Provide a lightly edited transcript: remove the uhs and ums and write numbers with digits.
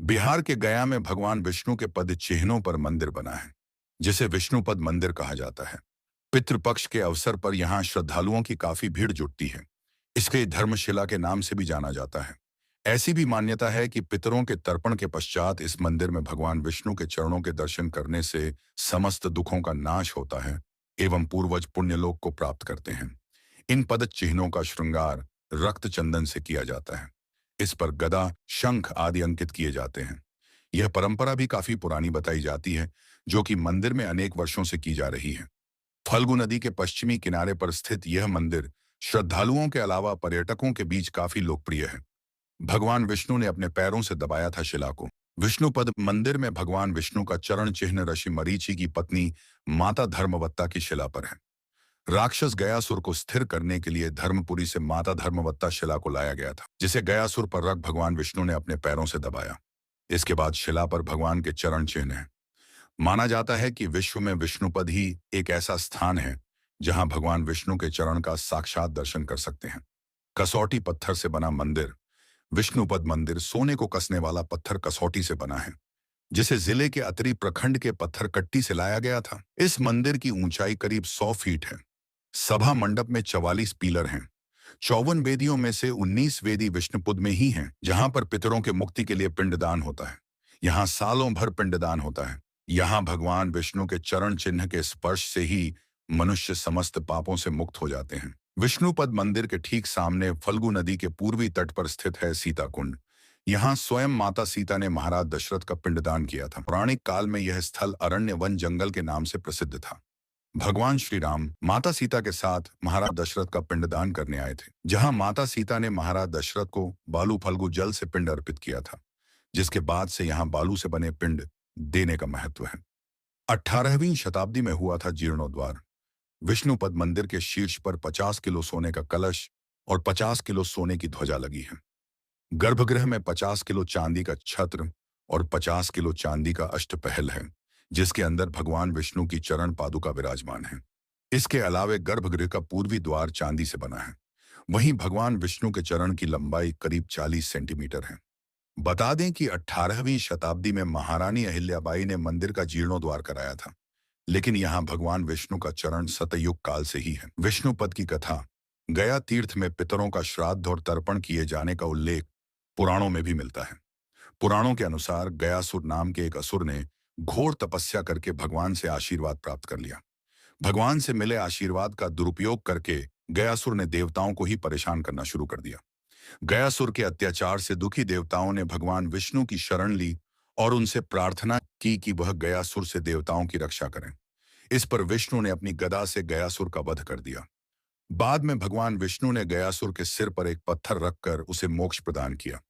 बिहार के गया में भगवान विष्णु के पद चिन्हों पर मंदिर बना है, जिसे विष्णुपद मंदिर कहा जाता है। पितृपक्ष के अवसर पर यहाँ श्रद्धालुओं की काफी भीड़ जुटती है। इसके धर्मशिला के नाम से भी जाना जाता है। ऐसी भी मान्यता है कि पितरों के तर्पण के पश्चात इस मंदिर में भगवान विष्णु के चरणों के दर्शन करने से समस्त दुखों का नाश होता है एवं पूर्वज पुण्यलोक को प्राप्त करते हैं। इन पद चिन्हों का श्रृंगार रक्त चंदन से किया जाता है। इस पर गदा, शंख आदि अंकित किए जाते हैं। यह परंपरा भी काफी पुरानी बताई जाती है, जो कि मंदिर में अनेक वर्षों से की जा रही है। फल्गु नदी के पश्चिमी किनारे पर स्थित यह मंदिर श्रद्धालुओं के अलावा पर्यटकों के बीच काफी लोकप्रिय है। भगवान विष्णु ने अपने पैरों से दबाया था शिला को। विष्णुपद मंदिर में भगवान विष्णु का चरण चिन्ह ऋषि मरीचि की पत्नी माता धर्मवत्ता की शिला पर है। राक्षस गयासुर को स्थिर करने के लिए धर्मपुरी से माता धर्मवत्ता शिला को लाया गया था, जिसे गयासुर पर रख भगवान विष्णु ने अपने पैरों से दबाया। इसके बाद शिला पर भगवान के चरण चिन्ह हैं। माना जाता है कि विश्व में विष्णुपद ही एक ऐसा स्थान है जहां भगवान विष्णु के चरण का साक्षात दर्शन कर सकते हैं। कसौटी पत्थर से बना मंदिर। विष्णुपद मंदिर सोने को कसने वाला पत्थर कसौटी से बना है, जिसे जिले के अतरी प्रखंड के पत्थर कट्टी से लाया गया था। इस मंदिर की ऊंचाई करीब 100 फीट है। सभा मंडप में 44 पिलर हैं। 54 वेदियों में से 19 वेदी विष्णुपद में ही हैं, जहां पर पितरों के मुक्ति के लिए पिंडदान होता है। यहाँ सालों भर पिंडदान होता है। यहाँ भगवान विष्णु के चरण चिन्ह के स्पर्श से ही मनुष्य समस्त पापों से मुक्त हो जाते हैं। विष्णुपद मंदिर के ठीक सामने फल्गु नदी के पूर्वी तट पर स्थित है सीता कुंड। यहाँ स्वयं माता सीता ने महाराज दशरथ का पिंडदान किया था। पौराणिक काल में यह स्थल अरण्य वन जंगल के नाम से प्रसिद्ध था। भगवान श्री राम माता सीता के साथ महाराज दशरथ का पिंडदान करने आए थे, जहां माता सीता ने महाराज दशरथ को बालू फल्गु जल से पिंड अर्पित किया था, जिसके बाद से यहां बालू से बने पिंड देने का महत्व है। 18वीं शताब्दी में हुआ था जीर्णोद्वार। विष्णुपद मंदिर के शीर्ष पर 50 किलो सोने का कलश और 50 किलो सोने की ध्वजा लगी है। गर्भगृह में 50 किलो चांदी का छत्र और 50 किलो चांदी का अष्टपहल है, जिसके अंदर भगवान विष्णु की चरण पादुका विराजमान है। इसके अलावे गर्भगृह का पूर्वी द्वार चांदी से बना है। वहीं भगवान विष्णु के चरण की लंबाई करीब 40 सेंटीमीटर है। बता दें कि 18वीं शताब्दी में महारानी अहिल्याबाई ने मंदिर का जीर्णोद्वार कराया था, लेकिन यहाँ भगवान विष्णु का चरण सतयुग काल से ही है। विष्णुपद की कथा। गया तीर्थ में पितरों का श्राद्ध और तर्पण किए जाने का उल्लेख पुराणों में भी मिलता है। पुराणों के अनुसार गयासुर नाम के एक असुर ने घोर तपस्या करके भगवान से आशीर्वाद प्राप्त कर लिया। भगवान से मिले आशीर्वाद का दुरुपयोग करके गयासुर ने देवताओं को ही परेशान करना शुरू कर दिया। गयासुर के अत्याचार से दुखी देवताओं ने भगवान विष्णु की शरण ली और उनसे प्रार्थना की कि वह गयासुर से देवताओं की रक्षा करें। इस पर विष्णु ने अपनी गदा से गयासुर का वध कर दिया। बाद में भगवान विष्णु ने गयासुर के सिर पर एक पत्थर रखकर उसे मोक्ष प्रदान किया।